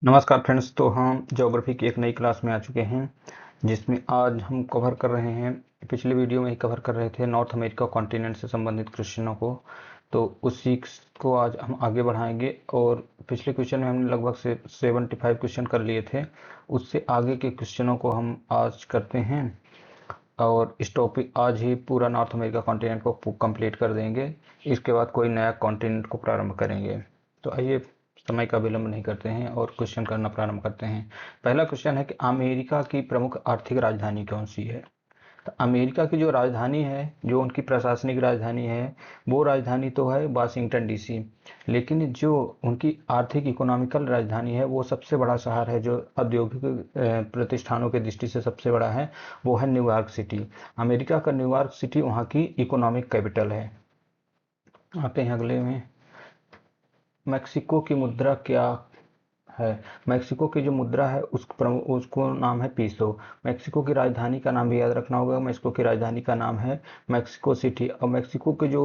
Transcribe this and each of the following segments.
नमस्कार फ्रेंड्स। तो हम ज्योग्राफी की एक नई क्लास में आ चुके हैं जिसमें आज हम कवर कर रहे हैं। पिछले वीडियो में ही कवर कर रहे थे नॉर्थ अमेरिका कॉन्टिनेंट से संबंधित क्वेश्चनों को, तो उसी को आज हम आगे बढ़ाएंगे। और पिछले क्वेश्चन में हमने लगभग से 75 क्वेश्चन कर लिए थे, उससे आगे के क्वेश्चनों को हम आज करते हैं और इस टॉपिक आज ही पूरा नॉर्थ अमेरिका कॉन्टिनेंट को कंप्लीट कर देंगे। इसके बाद कोई नया कॉन्टिनेंट को प्रारंभ करेंगे। तो आइए समय का विलंब नहीं करते हैं और क्वेश्चन करना प्रारंभ करते हैं। पहला क्वेश्चन है कि अमेरिका की प्रमुख आर्थिक राजधानी कौन सी है। तो अमेरिका की जो राजधानी है, जो उनकी प्रशासनिक राजधानी है, वो राजधानी तो है वाशिंगटन डीसी, लेकिन जो उनकी आर्थिक इकोनॉमिकल राजधानी है, वो सबसे बड़ा शहर है जो औद्योगिक प्रतिष्ठानों के दृष्टि से सबसे बड़ा है, वो है न्यूयॉर्क सिटी। अमेरिका का न्यूयॉर्क सिटी वहाँ की इकोनॉमिक कैपिटल है। आते हैं अगले में, मैक्सिको की मुद्रा क्या है। मैक्सिको की जो मुद्रा है उसको नाम है पीसो। मैक्सिको की राजधानी का नाम भी याद रखना होगा। मैक्सिको की राजधानी का नाम है मैक्सिको सिटी। और मैक्सिको के जो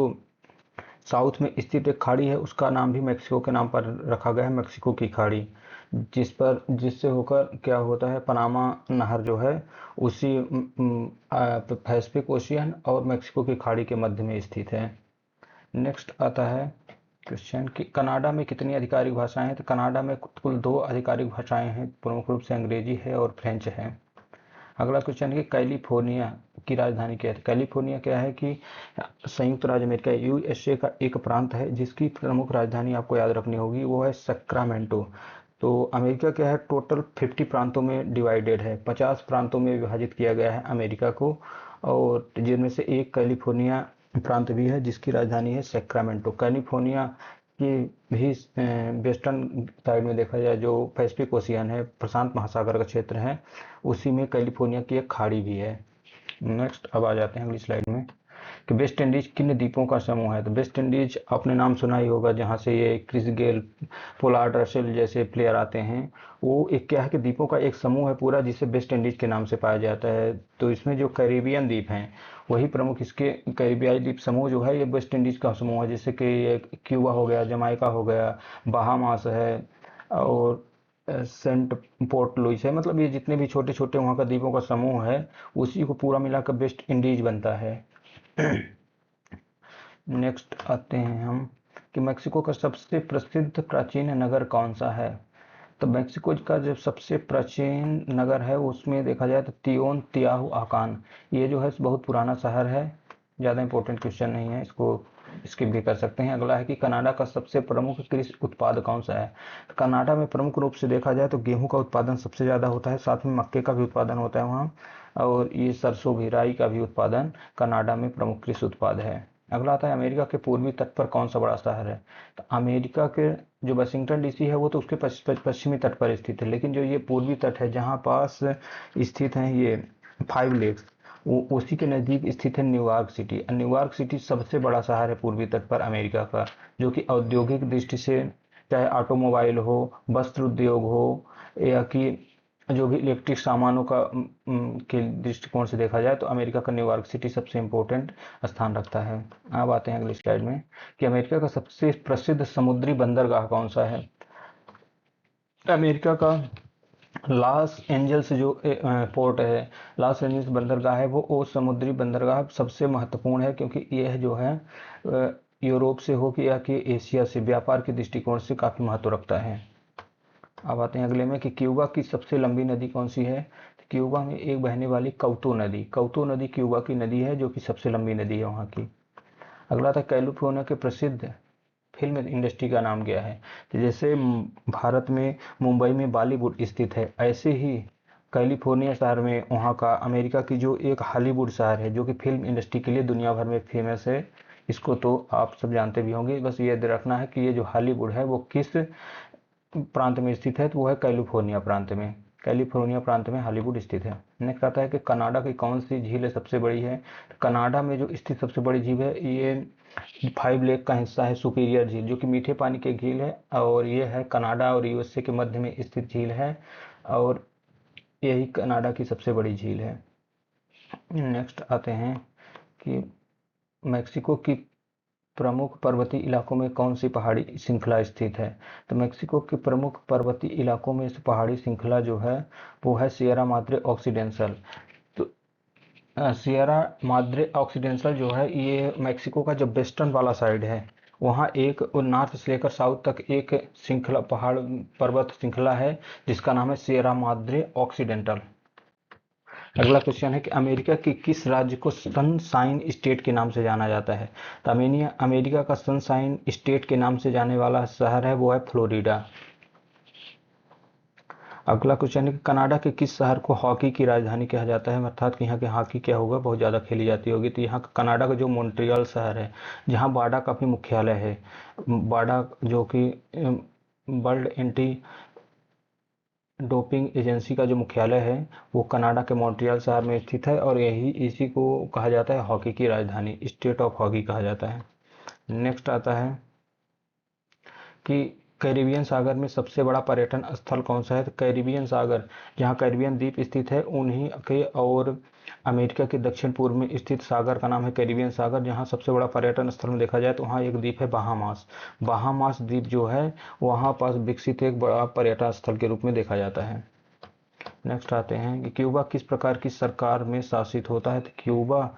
साउथ में स्थित एक खाड़ी है, उसका नाम भी मैक्सिको के नाम पर रखा गया है, मैक्सिको की खाड़ी। जिससे होकर क्या होता है, पनामा नहर जो है उसी पैसिफिक ओशियन और मैक्सिको की खाड़ी के मध्य में स्थित है। नेक्स्ट आता है क्वेश्चन कि कनाडा में कितनी आधिकारिक भाषाएं हैं। तो कनाडा में कुल 2 आधिकारिक भाषाएं हैं, प्रमुख रूप से अंग्रेजी है और फ्रेंच है। अगला क्वेश्चन है कि कैलिफोर्निया की राजधानी क्या है। कैलिफोर्निया क्या है कि संयुक्त राज्य अमेरिका यूएसए का एक प्रांत है जिसकी प्रमुख राजधानी आपको याद रखनी होगी, वो है सैक्रामेंटो। तो अमेरिका क्या है, टोटल 50 प्रांतों में डिवाइडेड है, 50 प्रांतों में विभाजित किया गया है अमेरिका को, और जिनमें से एक कैलिफोर्निया प्रांत भी है जिसकी राजधानी है सैक्रामेंटो। कैलिफोर्निया की भी वेस्टर्न साइड में देखा जाए, जो पैसिफिक ओशियन है, प्रशांत महासागर का क्षेत्र है, उसी में कैलिफोर्निया की एक खाड़ी भी है। नेक्स्ट अब आ जाते हैं अगली स्लाइड में कि वेस्ट इंडीज किन द्वीपों का समूह है। तो वेस्ट इंडीज आपने नाम सुना ही होगा, जहाँ से ये क्रिस गेल, पोलार्ड रसेल जैसे प्लेयर आते हैं। वो एक क्या है कि द्वीपों का एक समूह है पूरा, जिसे वेस्ट इंडीज के नाम से पाया जाता है। तो इसमें जो कैरिबियन द्वीप हैं वही प्रमुख, इसके कैरिबियाई द्वीप समूह जो है ये वेस्ट इंडीज का समूह है, जैसे कि ये क्यूबा हो गया, जमाइका हो गया, बहामास है और सेंट पोर्ट लुइस है। मतलब ये जितने भी छोटे छोटे वहाँ का द्वीपों का समूह है, उसी को पूरा मिलाकर वेस्ट इंडीज बनता है। नेक्स्ट आते हैं हम कि मैक्सिको का सबसे प्रसिद्ध प्राचीन नगर कौन सा है। तो मैक्सिको का जो सबसे प्राचीन नगर है उसमें देखा जाए तो तियोन तियाहु आकान, ये जो है बहुत पुराना शहर है। ज़्यादा इंपॉर्टेंट क्वेश्चन नहीं है, इसको स्किप भी कर सकते हैं। अगला है कि कनाडा का सबसे प्रमुख कृषि उत्पाद कौन सा है। तो कनाडा में प्रमुख रूप से देखा जाए तो गेहूं का उत्पादन सबसे ज़्यादा होता है, साथ में मक्के का भी उत्पादन होता है वहाँ, और ये सरसों भी, राई का भी उत्पादन कनाडा में प्रमुख कृषि उत्पाद है। अगला आता है अमेरिका के पूर्वी तट पर कौन सा बड़ा शहर है। तो अमेरिका के जो वाशिंगटन डीसी है वो तो उसके पश्चिमी तट पर स्थित है, लेकिन जो ये पूर्वी तट है जहाँ पास स्थित हैं ये 5 लेक्स, वो उसी के नज़दीक स्थित है न्यूयॉर्क सिटी। न्यूयॉर्क सिटी सबसे बड़ा शहर है पूर्वी तट पर अमेरिका का, जो कि औद्योगिक दृष्टि से, चाहे ऑटोमोबाइल हो, वस्त्र उद्योग हो, या कि जो भी इलेक्ट्रिक सामानों का के दृष्टिकोण से देखा जाए, तो अमेरिका का न्यूयॉर्क सिटी सबसे इम्पोर्टेंट स्थान रखता है। अब आते हैं अगली स्लाइड में कि अमेरिका का सबसे प्रसिद्ध समुद्री बंदरगाह कौन सा है। अमेरिका का लॉस एंजल्स जो पोर्ट है, लॉस एंजल्स बंदरगाह है, वो समुद्री बंदरगाह सबसे महत्वपूर्ण है, क्योंकि यह जो है यूरोप से हो कि या कि एशिया से व्यापार के दृष्टिकोण से काफ़ी महत्व रखता है। अब आते हैं अगले में कि क्यूबा की सबसे लंबी नदी कौन सी है। तो क्यूबा में एक बहने वाली कौतो नदी क्यूबा की नदी है, जो कि सबसे लंबी नदी है वहाँ की। अगला था कैलिफोर्निया के प्रसिद्ध फिल्म इंडस्ट्री का नाम क्या है। तो जैसे भारत में मुंबई में बॉलीवुड स्थित है, ऐसे ही कैलिफोर्निया शहर में वहाँ का अमेरिका की जो एक हॉलीवुड शहर है, जो कि फिल्म इंडस्ट्री के लिए दुनिया भर में फेमस है। इसको तो आप सब जानते भी होंगे, बस ये रखना है कि ये जो हॉलीवुड है वो किस प्रांत में स्थित है। तो वो है कैलिफोर्निया प्रांत में, कैलिफोर्निया प्रांत में हॉलीवुड स्थित है। नेक्स्ट आता है कि कनाडा की कौन सी झील सबसे बड़ी है। तो कनाडा में जो स्थित सबसे बड़ी झील है, ये 5 लेक का हिस्सा है, सुपीरियर झील, जो कि मीठे पानी की झील है, और ये है कनाडा और यूएसए के मध्य में स्थित झील है, और यही कनाडा की सबसे बड़ी झील है। नेक्स्ट आते हैं कि मैक्सिको की प्रमुख पर्वतीय इलाकों में कौन सी पहाड़ी श्रृंखला स्थित है? तो मेक्सिको के प्रमुख पर्वतीय इलाकों में से पहाड़ी श्रृंखला जो है वो है सियरा माद्रे ऑक्सीडेंटल। तो सियरा माद्रे ऑक्सीडेंटल जो है ये मेक्सिको का जो वेस्टर्न वाला साइड है वहाँ एक नॉर्थ से लेकर साउथ तक एक श्रृंखला पहाड़ पर्वत श्रृंखला है जिसका नाम है सियरा माद्रे ऑक्सीडेंटल। अगला क्वेश्चन है कि अमेरिका के किस राज्य को सनशाइन स्टेट के नाम से जाना जाता है? तो अमेरिका का सनशाइन स्टेट के नाम से जाने वाला शहर है वो है फ्लोरिडा। अगला क्वेश्चन है कि कनाडा के किस शहर को हॉकी की राजधानी कहा जाता है? अर्थात कि यहाँ की हॉकी क्या होगा, बहुत ज़्यादा खेली जाती होगी। तो यहाँ कनाडा का जो मॉन्ट्रियल शहर है जहाँ बाडा का भी मुख्यालय है, बाडा जो कि वर्ल्ड एंटी डोपिंग एजेंसी का जो मुख्यालय है वो कनाडा के मॉन्ट्रियल शहर में स्थित है और इसी को कहा जाता है हॉकी की राजधानी, स्टेट ऑफ हॉकी कहा जाता है। नेक्स्ट आता है कि कैरिबियन सागर में सबसे बड़ा पर्यटन स्थल कौन सा है? तो कैरिबियन सागर जहाँ कैरिबियन द्वीप स्थित है उन्हीं के और अमेरिका के दक्षिण पूर्व में स्थित सागर का नाम है कैरिबियन सागर। जहाँ सबसे बड़ा पर्यटन स्थल में देखा जाए तो वहाँ एक द्वीप है बहामास। बहामास द्वीप जो है वहाँ पास विकसित एक बड़ा पर्यटन स्थल के रूप में देखा जाता है। नेक्स्ट आते हैं कि क्यूबा किस प्रकार की सरकार में शासित होता है? तो क्यूबा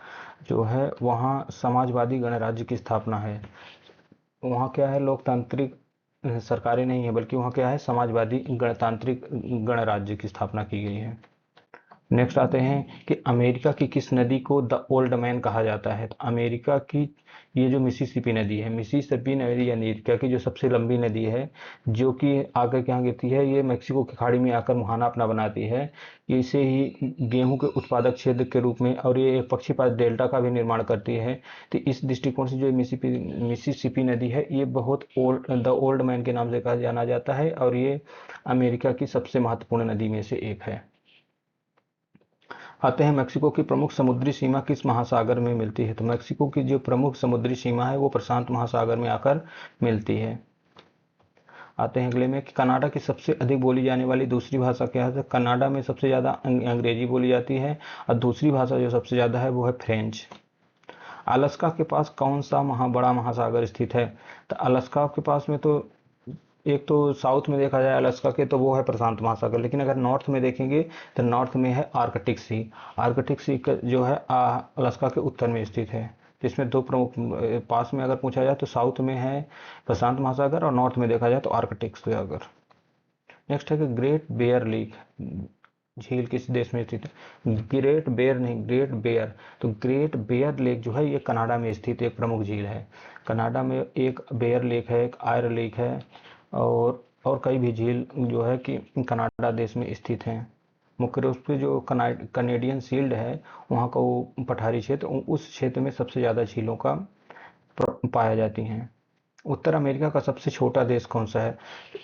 जो है वहाँ समाजवादी गणराज्य की स्थापना है। वहाँ क्या है, लोकतांत्रिक सरकारें नहीं है बल्कि वहाँ क्या है, समाजवादी गणतांत्रिक गणराज्य की स्थापना की गई है। नेक्स्ट आते हैं कि अमेरिका की किस नदी को द ओल्ड मैन कहा जाता है? तो अमेरिका की ये जो मिसिसिपी नदी है, मिसिसिपी नदी अमेरिका की जो सबसे लंबी नदी है जो कि आकर के यहाँ गिरती है, ये मेक्सिको की खाड़ी में आकर मुहाना अपना बनाती है। इसे ही गेहूं के उत्पादक क्षेत्र के रूप में और ये एक पक्षीपात डेल्टा का भी निर्माण करती है। तो इस दृष्टिकोण से जो मिसिसिपी नदी है ये बहुत द ओल्ड मैन के नाम से कहा जाना जाता है और ये अमेरिका की सबसे महत्वपूर्ण नदी में से एक है। आते हैं मेक्सिको की प्रमुख समुद्री सीमा किस महासागर में मिलती है? तो मेक्सिको की जो प्रमुख समुद्री सीमा है वो प्रशांत महासागर में आकर मिलती है। आते हैं अगले में कि कनाडा की सबसे अधिक बोली जाने वाली दूसरी भाषा क्या है? तो कनाडा में सबसे ज़्यादा अंग्रेजी बोली जाती है और दूसरी भाषा जो सबसे ज़्यादा है वो है फ्रेंच। अलास्का के पास कौन सा बड़ा महासागर स्थित है? तो अलास्का के पास में तो एक तो साउथ में देखा जाए अलास्का के तो वो है प्रशांत महासागर, लेकिन अगर नॉर्थ में देखेंगे तो नॉर्थ में है आर्कटिक सी। आर्कटिक सी जो है अलास्का के उत्तर में स्थित है, जिसमें दो प्रमुख पास में अगर पूछा जाए तो साउथ में है प्रशांत महासागर और नॉर्थ में देखा जाए तो आर्कटिक सागर। नेक्स्ट है कि ग्रेट बेयर लेक झील किस देश में स्थित है? ग्रेट बेयर नहीं, ग्रेट बेयर। तो ग्रेट बेयर लेक जो है ये कनाडा में स्थित एक प्रमुख झील है। कनाडा में एक बेयर लेक है, एक आयर लेक है और कई भी झील जो है कि कनाडा देश में स्थित हैं। मुख्य रूप से जो कनेडियन शील्ड है वहाँ का वो पठारी क्षेत्र, उस क्षेत्र में सबसे ज़्यादा झीलों का पाया जाती हैं। उत्तर अमेरिका का सबसे छोटा देश कौन सा है?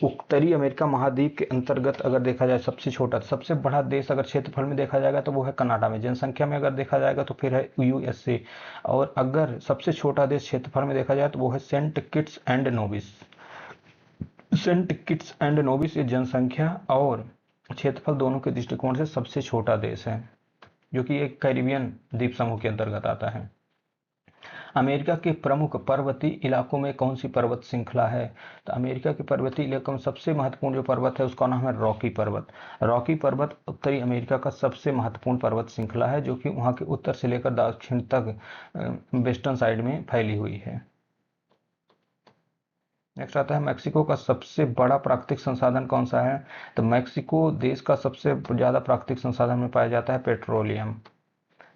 उत्तरी अमेरिका महाद्वीप के अंतर्गत अगर देखा जाए सबसे छोटा, सबसे बड़ा देश अगर क्षेत्रफल में देखा जाएगा तो वो है कनाडा में। जनसंख्या में अगर देखा जाएगा तो फिर है यूएसए। और अगर सबसे छोटा देश क्षेत्रफल में देखा जाए तो वो है Saint Kitts and Nevis. Saint Kitts and Nevis ये जनसंख्या और क्षेत्रफल दोनों के दृष्टिकोण से सबसे छोटा देश है जो कि एक कैरिबियन द्वीप समूह के अंतर्गत आता है। अमेरिका के प्रमुख पर्वतीय इलाकों में कौन सी पर्वत श्रृंखला है? तो अमेरिका के पर्वतीय इलाकों में सबसे महत्वपूर्ण जो पर्वत है उसका नाम है रॉकी पर्वत। रॉकी पर्वत उत्तरी अमेरिका का सबसे महत्वपूर्ण पर्वत श्रृंखला है जो कि वहाँ के उत्तर से लेकर दक्षिण तक वेस्टर्न साइड में फैली हुई है। नेक्स्ट आता है मेक्सिको का सबसे बड़ा प्राकृतिक संसाधन कौन सा है? तो मेक्सिको देश का सबसे ज़्यादा प्राकृतिक संसाधन में पाया जाता है पेट्रोलियम।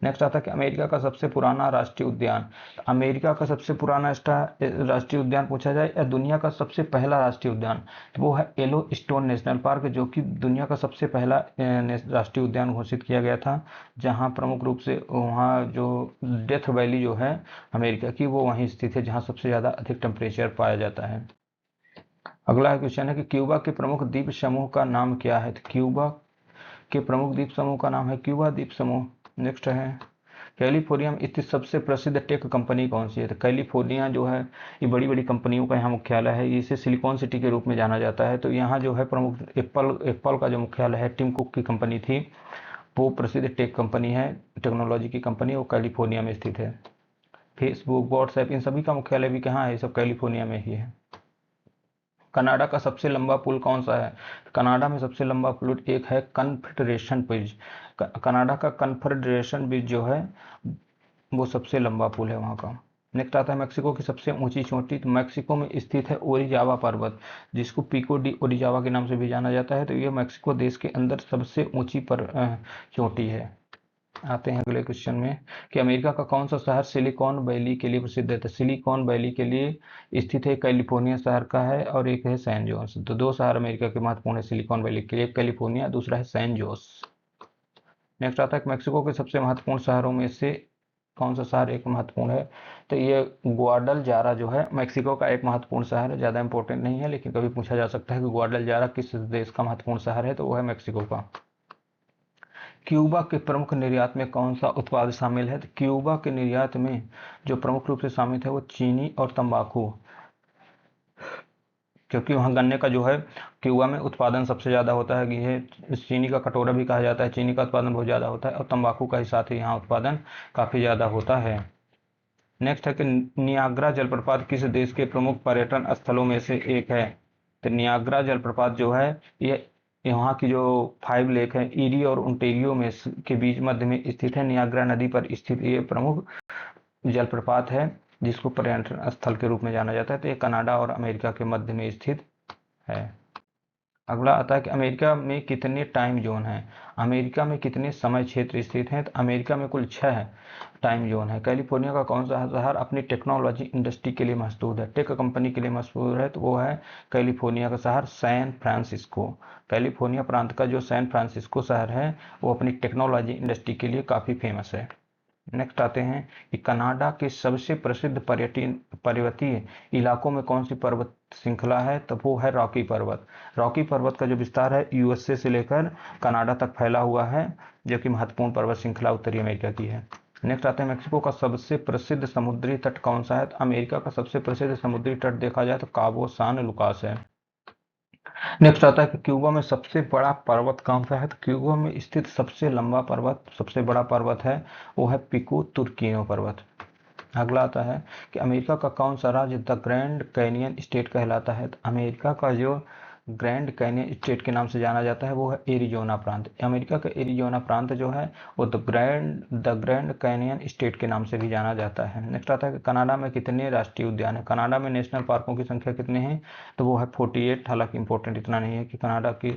नेक्स्ट आता है कि अमेरिका का सबसे पुराना राष्ट्रीय उद्यान। तो अमेरिका का सबसे पुराना राष्ट्रीय उद्यान पूछा जाए या दुनिया का सबसे पहला राष्ट्रीय उद्यान तो वो है येलो स्टोन नेशनल पार्क, जो कि दुनिया का सबसे पहला राष्ट्रीय उद्यान घोषित किया गया था, जहाँ प्रमुख रूप से वहाँ जो डेथ वैली जो है अमेरिका की वो वहीं स्थित है जहाँ सबसे ज़्यादा अधिक टेम्परेचर पाया जाता है। अगला क्वेश्चन है कि क्यूबा के प्रमुख द्वीप समूह का नाम क्या है? तो क्यूबा के प्रमुख द्वीप समूह का नाम है क्यूबा द्वीप समूह। नेक्स्ट है कैलिफोर्निया में स्थित सबसे प्रसिद्ध टेक कंपनी कौन सी है? तो कैलिफोर्निया जो है ये बड़ी बड़ी कंपनियों का यहाँ मुख्यालय है, इसे सिलिकॉन सिटी के रूप में जाना जाता है। तो यहाँ जो है प्रमुख एप्पल का जो मुख्यालय है, टिम कुक की कंपनी थी, वो प्रसिद्ध टेक कंपनी है, टेक्नोलॉजी की कंपनी, वो कैलिफोर्निया में स्थित है। फेसबुक, व्हाट्सएप, इन सभी का मुख्यालय भी कहाँ है? ये सब कैलिफोर्निया में ही है। कनाडा का सबसे लंबा पुल कौन सा है? कनाडा में सबसे लंबा पुल एक है कन्फेडरेशन ब्रिज। कनाडा का कन्फेडरेशन ब्रिज जो है वो सबसे लंबा पुल है वहाँ का। नेक्स्ट आता है मेक्सिको की सबसे ऊंची चोटी। तो मेक्सिको में स्थित है ओरिजावा पर्वत, जिसको पिको डी ओरिजावा के नाम से भी जाना जाता है। तो ये मेक्सिको देश के अंदर सबसे ऊंची चोटी है। आते हैं अगले क्वेश्चन में कि अमेरिका का कौन सा शहर सिलिकॉन वैली के लिए प्रसिद्ध है? तो सिलिकॉन वैली के लिए स्थित है, कैलिफोर्निया शहर का है, और एक है सैन जोस। तो दो शहर अमेरिका के महत्वपूर्ण है सिलिकॉन वैली के लिए, एक कैलिफोर्निया, दूसरा है सैन जोस। नेक्स्ट आता है मेक्सिको के सबसे महत्वपूर्ण शहरों में से कौन सा शहर एक महत्वपूर्ण है? तो ये ग्वाडलजारा जो है मेक्सिको का एक महत्वपूर्ण शहर है। ज़्यादा इंपॉर्टेंट नहीं है, लेकिन कभी पूछा जा सकता है कि ग्वाडलजारा किस देश का महत्वपूर्ण शहर है, तो वो है मेक्सिको का। क्यूबा के प्रमुख निर्यात में कौन सा उत्पाद शामिल है? तो क्यूबा के निर्यात में जो प्रमुख रूप से शामिल है वो चीनी और तंबाकू, क्योंकि वहाँ गन्ने का जो है क्यूबा में उत्पादन सबसे ज़्यादा होता है। ये चीनी का कटोरा भी कहा जाता है, चीनी का उत्पादन बहुत ज़्यादा होता है, और तंबाकू का ही साथ ही यहाँ उत्पादन काफ़ी ज़्यादा होता है। नेक्स्ट है कि नियाग्रा जलप्रपात किस देश के प्रमुख पर्यटन स्थलों में से एक है? तो नियाग्रा जलप्रपात जो है ये यहाँ की जो 5 लेक है ईरी और ओंटारियो में के बीच मध्य में स्थित है। नियाग्रा नदी पर स्थित ये प्रमुख जलप्रपात है, जिसको पर्यटन स्थल के रूप में जाना जाता है। तो ये कनाडा और अमेरिका के मध्य में स्थित है। अगला आता है कि अमेरिका में कितने टाइम जोन हैं? अमेरिका में कितने समय क्षेत्र स्थित हैं? तो अमेरिका में कुल 6 टाइम जोन है। कैलिफोर्निया का कौन सा शहर अपनी टेक्नोलॉजी इंडस्ट्री के लिए मशहूर है, टेक कंपनी के लिए मशहूर है? तो वो है कैलिफोर्निया का शहर सैन फ्रांसिस्को। कैलिफोर्निया प्रांत का जो सैन फ्रांसिस्को शहर है वो अपनी टेक्नोलॉजी इंडस्ट्री के लिए काफ़ी फेमस है। नेक्स्ट आते हैं कि कनाडा के सबसे प्रसिद्ध पर्वतीय इलाकों में कौन सी पर्वत श्रृंखला है? तो वो है रॉकी पर्वत। रॉकी पर्वत का जो विस्तार है यूएसए से लेकर कनाडा तक फैला हुआ है, जो कि महत्वपूर्ण पर्वत श्रृंखला उत्तरी अमेरिका की है। नेक्स्ट आते हैं मेक्सिको का सबसे प्रसिद्ध समुद्री तट कौन सा है? तो अमेरिका का सबसे प्रसिद्ध समुद्री तट देखा जाए तो काबो सान लुकास है। नेक्स्ट आता है कि क्यूबा में सबसे बड़ा पर्वत कौन सा है? तो क्यूबा में स्थित सबसे लंबा पर्वत, सबसे बड़ा पर्वत है वो है पिको तुर्किनो पर्वत। अगला आता है कि अमेरिका का कौन सा राज्य द ग्रैंड कैनियन स्टेट कहलाता है? तो अमेरिका का जो ग्रैंड कैनियन स्टेट के नाम से जाना जाता है वो है एरिजोना प्रांत। अमेरिका का एरिजोना प्रांत जो है वो द ग्रैंड कैनियन स्टेट के नाम से भी जाना जाता है। नेक्स्ट आता है कि कनाडा में कितने राष्ट्रीय उद्यान है? कनाडा में नेशनल पार्कों की संख्या कितने हैं? तो वो है 48। हालांकि इंपॉर्टेंट इतना नहीं है कि कनाडा की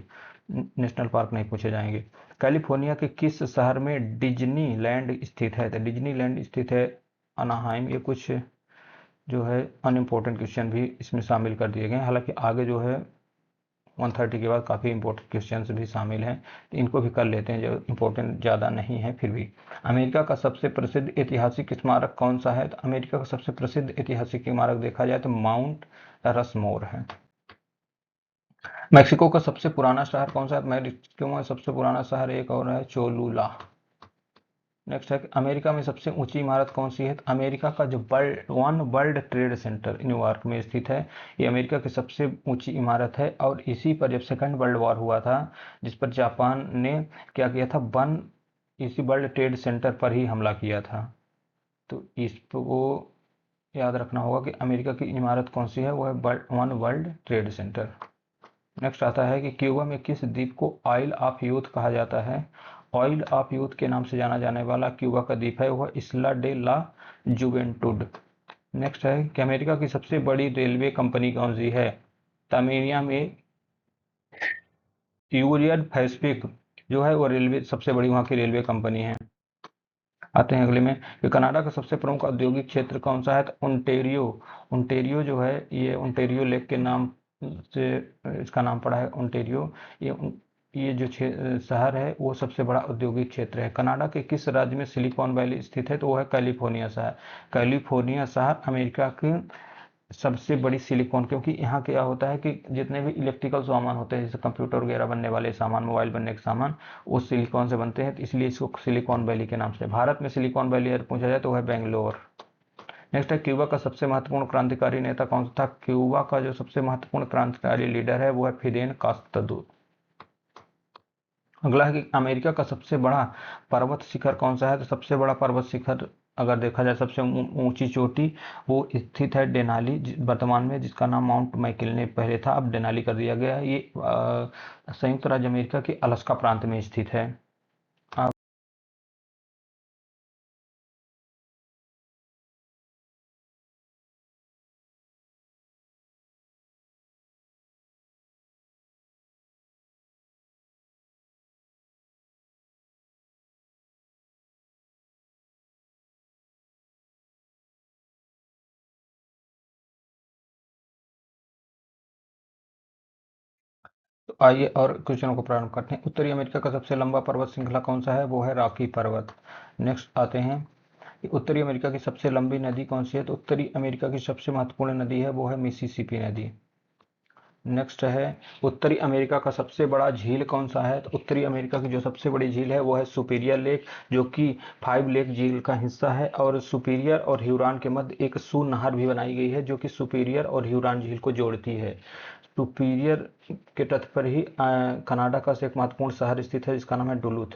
नेशनल पार्क नहीं पूछे जाएंगे। कैलिफोर्निया के किस शहर में डिज्नीलैंड स्थित है? तो डिज्नीलैंड स्थित है अनाहाइम। ये कुछ जो है अनइम्पोर्टेंट क्वेश्चन भी इसमें शामिल कर दिए गए हैं। हालांकि आगे जो है 130 के बाद काफ़ी इंपॉर्टेंट क्वेश्चंस भी शामिल हैं, तो इनको भी कर लेते हैं जो इंपॉर्टेंट ज़्यादा नहीं है फिर भी। अमेरिका का सबसे प्रसिद्ध ऐतिहासिक स्मारक कौन सा है? तो अमेरिका का सबसे प्रसिद्ध ऐतिहासिक स्मारक देखा जाए तो माउंट रसमोर है। मैक्सिको का सबसे पुराना शहर कौन सा है? मैक्सिको में सबसे पुराना शहर एक और है, चोलुला। नेक्स्ट है कि अमेरिका में सबसे ऊंची इमारत कौन सी है? तो अमेरिका का जो वर्ल्ड ट्रेड सेंटर न्यूयॉर्क में स्थित है, ये अमेरिका की सबसे ऊंची इमारत है। और इसी पर जब सेकंड वर्ल्ड वॉर हुआ था, जिस पर जापान ने क्या किया था, इसी वर्ल्ड ट्रेड सेंटर पर ही हमला किया था। तो इसको याद रखना होगा कि अमेरिका की इमारत कौन सी है, वो है वर्ल्ड ट्रेड सेंटर। नेक्स्ट आता है कि क्यूबा में किस द्वीप को आइल ऑफ यूथ कहा जाता है? ऑयल ऑफ यूथ के नाम से जाना जाने वाला क्यूबा का द्वीप है वह इसला डे ला जुवेंटुड। नेक्स्ट है कि अमेरिका की सबसे बड़ी रेलवे कंपनी कौन सी है? तमीरिया में यूनियन पैसिफिक जो है वो रेलवे सबसे बड़ी वहाँ की रेलवे कंपनी है। आते हैं अगले में कि कनाडा का सबसे प्रमुख औद्योगिक क्षेत्र कौन सा है? तो ओंटेरियो। ओंटेरियो जो है ये ओंटेरियो लेक के नाम से इसका नाम पड़ा है ओंटेरियो। ये जो शहर है वो सबसे बड़ा औद्योगिक क्षेत्र है। कनाडा के किस राज्य में सिलिकॉन वैली स्थित है? तो वो है कैलिफोर्निया शहर। कैलिफोर्निया शहर अमेरिका की सबसे बड़ी सिलिकॉन, क्योंकि यहाँ क्या होता है कि जितने भी इलेक्ट्रिकल सामान होते हैं जैसे कंप्यूटर वगैरह बनने वाले सामान, मोबाइल बनने के सामान, वो सिलिकॉन से बनते हैं, तो इसलिए इसको सिलिकॉन वैली के नाम से। भारत में सिलिकॉन वैली अगर पूछा जाए तो वह है बेंगलोर। नेक्स्ट है क्यूबा का सबसे महत्वपूर्ण क्रांतिकारी नेता कौन सा था? क्यूबा का जो सबसे महत्वपूर्ण क्रांतिकारी लीडर है वो है फिदेल कास्त्रो। अगला है कि अमेरिका का सबसे बड़ा पर्वत शिखर कौन सा है? तो सबसे बड़ा पर्वत शिखर अगर देखा जाए सबसे ऊंची चोटी वो स्थित है डेनाली वर्तमान में, जिसका नाम माउंट मैकिलने पहले था, अब डेनाली कर दिया गया है। ये संयुक्त राज्य अमेरिका के अलास्का प्रांत में स्थित है। तो आइए और क्वेश्चनों को प्रारंभ करते हैं। उत्तरी अमेरिका का सबसे लंबा पर्वत श्रृंखला कौन सा है? वो है रॉकी पर्वत। नेक्स्ट आते हैं कि उत्तरी अमेरिका की सबसे लंबी नदी कौन सी है? तो उत्तरी अमेरिका की सबसे महत्वपूर्ण नदी है वो है मिसिसिपी नदी। नेक्स्ट है उत्तरी अमेरिका का सबसे बड़ा झील कौन सा है? तो उत्तरी अमेरिका की जो सबसे बड़ी झील है वो है सुपीरियर लेक, जो कि 5 लेक झील का हिस्सा है। और सुपीरियर और ह्यूरॉन के मध्य एक सू नहर भी बनाई गई है जो कि सुपीरियर और ह्यूरॉन झील को जोड़ती है। सुपीरियर के तट पर ही कनाडा का एक महत्वपूर्ण शहर स्थित है जिसका नाम है डुलूथ।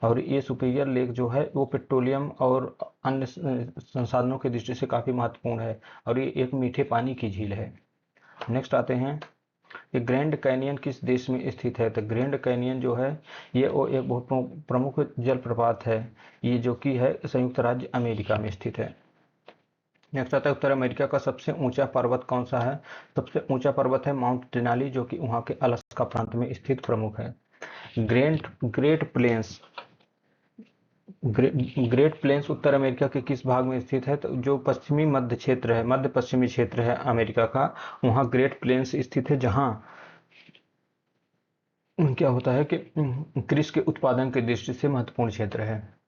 और ये सुपीरियर लेक जो है वो पेट्रोलियम और अन्य संसाधनों की दृष्टि से काफी महत्वपूर्ण है, और ये एक मीठे पानी की झील है। नेक्स्ट आते हैं ये ग्रैंड कैनियन किस देश में स्थित है? तो ग्रैंड कैनियन जो है ये वो एक बहुत प्रमुख जलप्रपात है, ये जो कि है संयुक्त राज्य अमेरिका में स्थित है। नेक्स्ट आता है उत्तर अमेरिका का सबसे ऊंचा पर्वत कौन सा है? सबसे ऊंचा पर्वत है माउंट डेनाली, जो कि वहां के अलास्का प्रांत में स्थित प्रमुख है। ग्रेट प्लेन्स ग्रेट प्लेन्स उत्तर अमेरिका के किस भाग में स्थित है? तो जो पश्चिमी मध्य क्षेत्र है, मध्य पश्चिमी क्षेत्र है अमेरिका का, वहाँ ग्रेट प्लेन्स स्थित है, जहाँ क्या होता है कि कृषि के उत्पादन की दृष्टि से महत्वपूर्ण क्षेत्र है।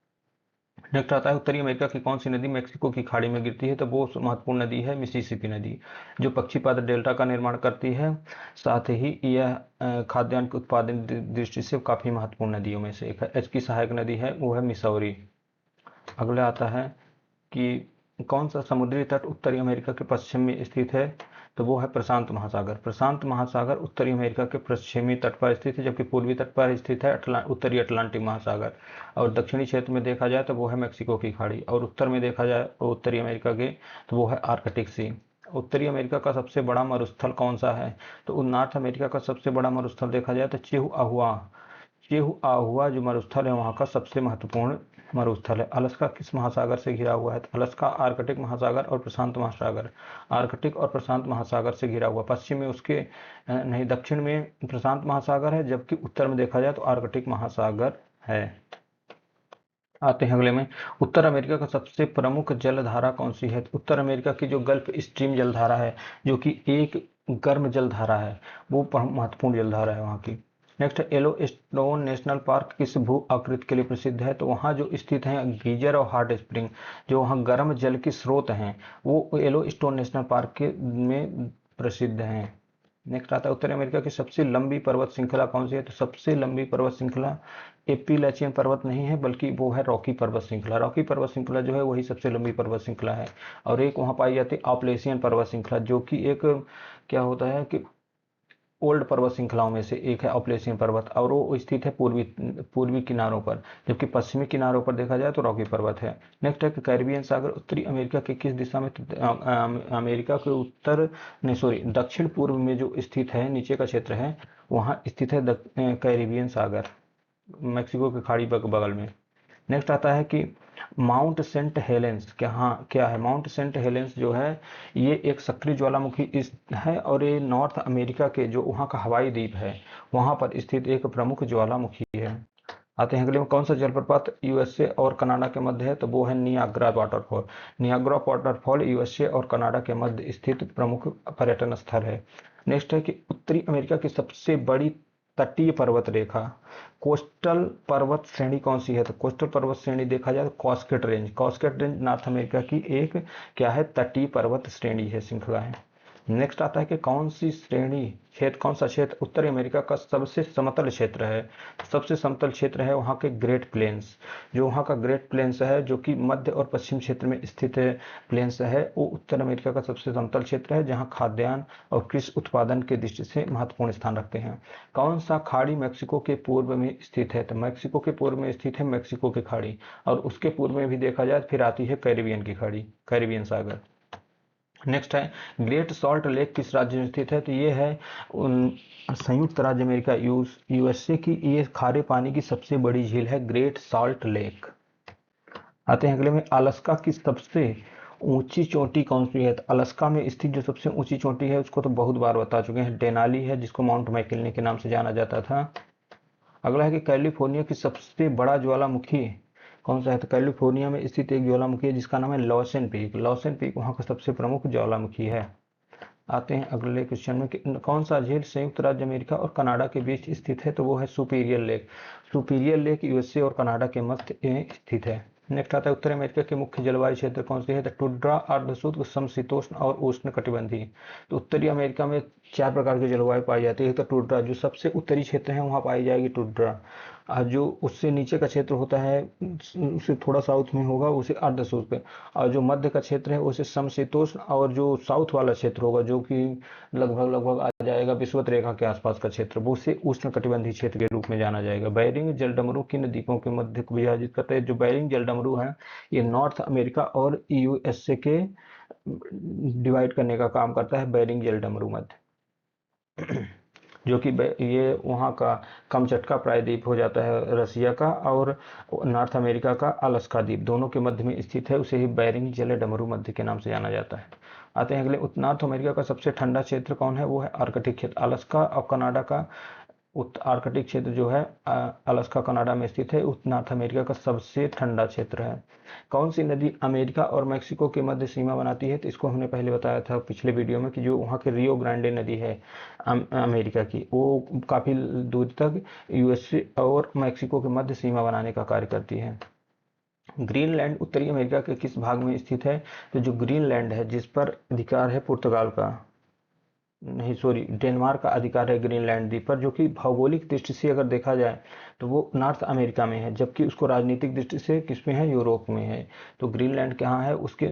नेक्स्ट आता है उत्तरी अमेरिका की कौन सी नदी मेक्सिको की खाड़ी में गिरती है? तो वो महत्वपूर्ण नदी है मिसिसिपी नदी, जो पक्षीपाद डेल्टा का निर्माण करती है। साथ ही यह खाद्यान्न के उत्पादन दृष्टि से काफी महत्वपूर्ण नदियों में से एक है। इसकी सहायक नदी है वो है मिसौरी। अगला आता है कि कौन सा समुद्री तट उत्तरी अमेरिका के पश्चिम में स्थित है? तो वो है प्रशांत महासागर। प्रशांत महासागर उत्तरी अमेरिका के पश्चिमी तट पर स्थित है, जबकि पूर्वी तट पर स्थित है उत्तरी अटलांटिक महासागर। और दक्षिणी क्षेत्र में देखा जाए तो वो है मैक्सिको की खाड़ी, और उत्तर में देखा जाए उत्तरी अमेरिका के तो वो है आर्कटिक सी। उत्तरी अमेरिका का सबसे बड़ा मरुस्थल कौन सा है? तो नॉर्थ अमेरिका का सबसे बड़ा मरुस्थल देखा जाए तो चिहुआहुआ जो मरुस्थल है वहाँ का सबसे महत्वपूर्ण मरुस्थल है। अलास्का किस महासागर से घिरा हुआ है? तो अलास्का आर्कटिक महासागर और प्रशांत महासागर, आर्कटिक और प्रशांत महासागर से घिरा हुआ। पश्चिम में उसके नहीं, दक्षिण में प्रशांत महासागर है, जबकि उत्तर में देखा जाए तो आर्कटिक महासागर है। आते हैं अगले में, उत्तर अमेरिका का सबसे प्रमुख जलधारा कौन सी है? तो उत्तर अमेरिका की जो गल्फ स्ट्रीम जलधारा है, जो कि एक गर्म जलधारा है, वो महत्वपूर्ण जलधारा है वहाँ की। नेक्स्ट है येलोस्टोन नेशनल पार्क किस भू आकृति के लिए प्रसिद्ध है? तो वहाँ जो स्थित है गीजर और हॉट स्प्रिंग, जो वहाँ गर्म जल के स्रोत हैं, वो येलोस्टोन नेशनल पार्क के में प्रसिद्ध हैं। नेक्स्ट आता है उत्तर अमेरिका की सबसे लंबी पर्वत श्रृंखला कौन सी है? तो सबसे लंबी पर्वत श्रृंखला एपीलैचियन पर्वत नहीं है, बल्कि वो है रॉकी पर्वत श्रृंखला। रॉकी पर्वत श्रृंखला जो है वही सबसे लंबी पर्वत श्रृंखला है। और एक वहाँ पाई जाती है आपलेशियन पर्वत श्रृंखला, जो कि एक क्या होता है कि ओल्ड पर्वत श्रृंखलाओं में से एक है आपलेशियन पर्वत, और वो स्थित है पूर्वी किनारों पर, जबकि पश्चिमी किनारों पर देखा जाए तो रॉकी पर्वत है। नेक्स्ट है कि कैरिबियन सागर उत्तरी अमेरिका के किस दिशा में अमेरिका के उत्तर नहीं सॉरी दक्षिण पूर्व में जो स्थित है, नीचे का क्षेत्र है, वहाँ स्थित है कैरिबियन सागर, मैक्सिको की खाड़ी बगल में। नेक्स्ट आता है कि माउंट सेंट हेलेंस क्या है? माउंट सेंट हेलेंस जो है ये एक सक्रिय ज्वालामुखी है, और ये नॉर्थ अमेरिका के जो वहाँ का हवाई द्वीप है वहाँ पर स्थित एक प्रमुख ज्वालामुखी है। आते हैं अगले में, कौन सा जलप्रपात यूएसए और कनाडा के मध्य है? तो वो है Niagara waterfall. Niagara waterfall USA और कनाडा के मध्य स्थित प्रमुख पर्यटन स्थल है। नेक्स्ट है कि उत्तरी अमेरिका की सबसे बड़ी तटीय पर्वत रेखा, कोस्टल पर्वत श्रेणी कौन सी है? तो कोस्टल पर्वत श्रेणी देखा जाए तो कॉस्केट रेंज नॉर्थ अमेरिका की एक क्या है, तटीय पर्वत श्रेणी है, श्रृंखला है। नेक्स्ट आता है कि कौन सा क्षेत्र उत्तरी अमेरिका का सबसे समतल क्षेत्र है। सबसे समतल क्षेत्र है वहाँ के ग्रेट प्लेन्स। जो वहाँ का ग्रेट प्लेन्स है जो कि मध्य और पश्चिम क्षेत्र में स्थित है प्लेन्स है, वो उत्तर अमेरिका का सबसे समतल क्षेत्र है, जहाँ खाद्यान्न और कृषि उत्पादन के दृष्टि से महत्वपूर्ण स्थान रखते हैं। कौन सा खाड़ी मैक्सिको के पूर्व में स्थित है? तो मैक्सिको के पूर्व में स्थित है मैक्सिको की खाड़ी, और उसके पूर्व में भी देखा जाए फिर आती है कैरिबियन की खाड़ी, कैरिबियन सागर। नेक्स्ट है ग्रेट सॉल्ट लेक किस राज्य में स्थित है? तो ये है संयुक्त राज्य अमेरिका यूएसए की ये खारे पानी की सबसे बड़ी झील है ग्रेट सॉल्ट लेक। आते हैं अगले में, अलास्का की सबसे ऊंची चोटी कौन सी है? तो अलास्का में स्थित जो सबसे ऊंची चोटी है उसको तो बहुत बार बता चुके हैं, डेनाली है, जिसको माउंट मैकिन्ले के नाम से जाना जाता था। अगला है कि कैलिफोर्निया की सबसे बड़ा ज्वालामुखी कौन सा है? तो कैलिफोर्निया में स्थित एक ज्वालामुखी है जिसका नाम है लॉसन पीक। लॉसन पीक वहाँ का सबसे प्रमुख ज्वालामुखी है। आते हैं अगले क्वेश्चन में कि कौन सा झील संयुक्त राज्य अमेरिका और कनाडा के बीच स्थित है? तो वो है superior lake. Superior lake USA और कनाडा के मध्य में स्थित है। नेक्स्ट आता है उत्तर अमेरिका के मुख्य जलवायु क्षेत्र कौन से है? तो टुंड्रा, अर्धशुष्क, समशीतोष्ण और उष्ण कटिबंधीय। तो उत्तरी अमेरिका में 4 प्रकार की जलवायु पाई जाती है। तो टुंड्रा जो सबसे उत्तरी क्षेत्र है वहाँ पाई जाएगी टुंड्रा। जो उससे नीचे का क्षेत्र होता है उससे थोड़ा साउथ में होगा उसे अर्धशुष्क, और जो मध्य का क्षेत्र है उसे समशीतोष्ण, और जो साउथ वाला क्षेत्र होगा जो कि लगभग लगभग आ जाएगा विषुवत रेखा के आसपास का क्षेत्र, वो उसे उष्ण कटिबंधीय क्षेत्र के रूप में जाना जाएगा। बेरिंग जलडमरू किन द्वीपों के मध्य को विभाजित करते हैं? जो बेरिंग जलडमरू है ये नॉर्थ अमेरिका और यूएसए के डिवाइड करने का काम करता है, बेरिंग जलडमरू मध्य। जो कि ये वहाँ का कमचटका प्रायद्वीप हो जाता है रसिया का, और नॉर्थ अमेरिका का अलास्का द्वीप दोनों के मध्य में स्थित है, उसे ही बेरिंग जलडमरू मध्य के नाम से जाना जाता है। आते हैं अगले, नॉर्थ अमेरिका का सबसे ठंडा क्षेत्र कौन है? वो है आर्कटिक क्षेत्र। अलास्का और कनाडा का आर्कटिक क्षेत्र जो है अलास्का कनाडा में स्थित है, नॉर्थ अमेरिका का सबसे ठंडा क्षेत्र है। कौन सी नदी अमेरिका और मेक्सिको के मध्य सीमा बनाती है? तो इसको हमने पहले बताया था पिछले वीडियो में कि जो वहाँ की रियो ग्रांडे नदी है अमेरिका की, वो काफ़ी दूर तक यूएसए और मेक्सिको के मध्य सीमा बनाने का कार्य करती है। ग्रीनलैंड उत्तरी अमेरिका के किस भाग में स्थित है? तो जो ग्रीनलैंड है जिस पर अधिकार है पुर्तगाल का, नहीं सॉरी डेनमार्क का अधिकार है ग्रीनलैंड द्वीप पर, जो कि भौगोलिक दृष्टि से अगर देखा जाए तो वो नॉर्थ अमेरिका में है, जबकि उसको राजनीतिक दृष्टि से किसमें है? यूरोप में है। तो ग्रीनलैंड कहाँ है? उसके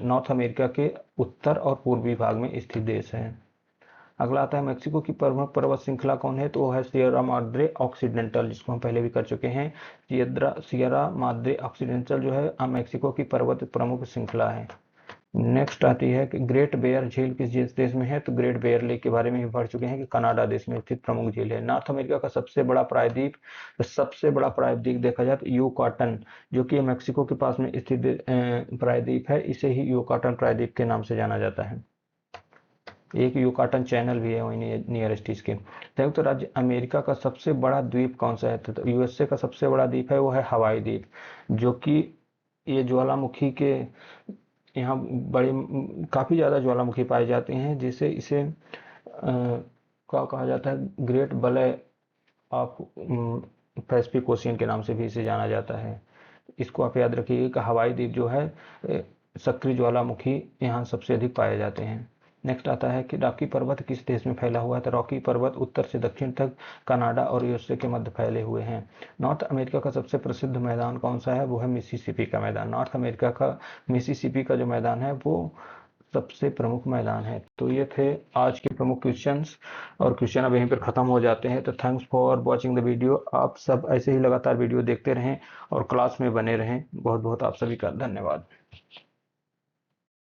नॉर्थ अमेरिका के उत्तर और पूर्वी भाग में स्थित देश है। अगला आता है मेक्सिको की प्रमुख पर्वत श्रृंखला कौन है? तो वो है सियरा माद्रे ऑक्सीडेंटल, जिसको हम पहले भी कर चुके हैं। सियरा माद्रे ऑक्सीडेंटल जो है मेक्सिको की पर्वत प्रमुख श्रृंखला है। नेक्स्ट आती है कि ग्रेट बेयर झील किस देश में है? तो ग्रेट बेयर लेक के बारे में भी पढ़ चुके हैं कि कनाडा देश में स्थित प्रमुख झील है। नॉर्थ अमेरिका का सबसे बड़ा प्रायद्वीप, तो सबसे बड़ा प्रायद्वीप देखा जाए तो यूकाटन, जो कि मेक्सिको के पास में स्थित प्रायद्वीप है, इसे ही यूकाटन प्रायद्वीप के नाम से जाना जाता है। एक यूकाटन चैनल भी है वहीं नियरेस्ट इसके। संयुक्त राज्य अमेरिका का सबसे बड़ा द्वीप कौन सा है? तो यूएसए का सबसे बड़ा द्वीप है वो है हवाई द्वीप, जो कि ये ज्वालामुखी के यहाँ बड़ी काफ़ी ज़्यादा ज्वालामुखी पाए जाते हैं, जिसे इसे क्या कहा जाता है? ग्रेट वलय ऑफ पैसिफिक ओशियन के नाम से भी इसे जाना जाता है। इसको आप याद रखिए कि हवाई द्वीप जो है सक्रिय ज्वालामुखी यहाँ सबसे अधिक पाए जाते हैं। नेक्स्ट आता है कि रॉकी पर्वत किस देश में फैला हुआ है? तो रॉकी पर्वत उत्तर से दक्षिण तक कनाडा और यूएसए के मध्य फैले हुए हैं। नॉर्थ अमेरिका का सबसे प्रसिद्ध मैदान कौन सा है? वो है मिसिसिपी का मैदान। नॉर्थ अमेरिका का मिसिसिपी का जो मैदान है वो सबसे प्रमुख मैदान है। तो ये थे आज के प्रमुख क्वेश्चंस, और क्वेश्चन अब यहीं पर खत्म हो जाते हैं। तो thanks for watching the video. आप सब ऐसे ही लगातार वीडियो देखते रहें और क्लास में बने रहें। बहुत बहुत आप सभी का धन्यवाद।